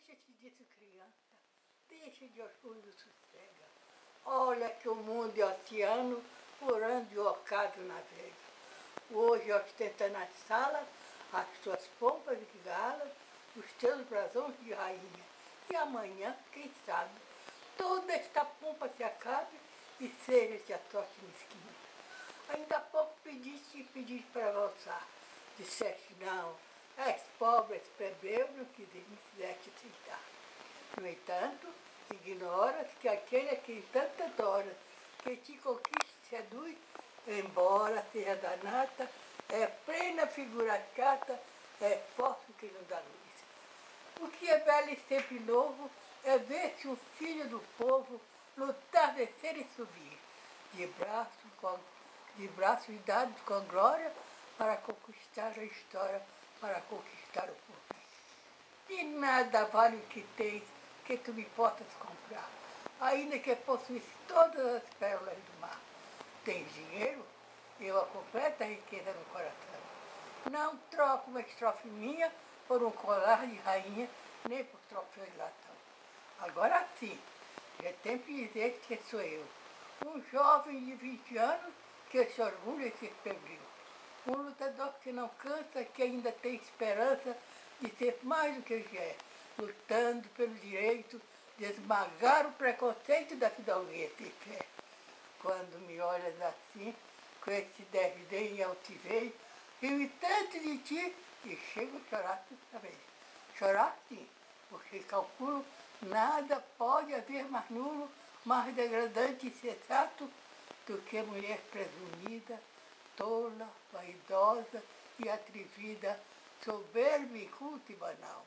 Deixa-te disso, criança, deixa de orgulho, sossega. Olha que o mundo é oceano, por onde o ocaso navega. Hoje ostenta nas salas as tuas pompas de gala, os teus brasões de rainha. E amanhã, quem sabe, toda esta pompa se acabe e seja-te a sorte mesquinha. Ainda há pouco pediste para voltar. Disseste não, és pobre, és plebeu, não quiseste aceitar. No entanto, ignoras que aquele a quem tanto adoras, que te conquista e seduz, embora seja da nata, é plena figura chata, é forte que não dá luz. O que é velho e sempre novo é ver-se um filho do povo lutar, descer e subir, de braços dados com glória, para conquistar a história, para conquistar o povo. De nada vale o que tens, que tu me possas comprar, ainda que possuis todas as pérolas do mar. Tens dinheiro? Eu a completa riqueza no coração. Não troco uma estrofe minha por um colar de rainha, nem por troféu de latão. Agora sim, é tempo de dizer que sou eu, um jovem de 20 anos que se orgulha e se febril. Um lutador que não cansa, que ainda tem esperança de ser mais do que já é, lutando pelo direito de esmagar o preconceito da fidalgueta e fé. Quando me olhas assim, com esse desdém e altivez, rio tanto de ti e chego a chorar também. Chorar sim, porque calculo nada pode haver mais nulo, mais degradante e sensato do que mulher presumida, tola, vaidosa e atrevida, soberba, inculta e banal.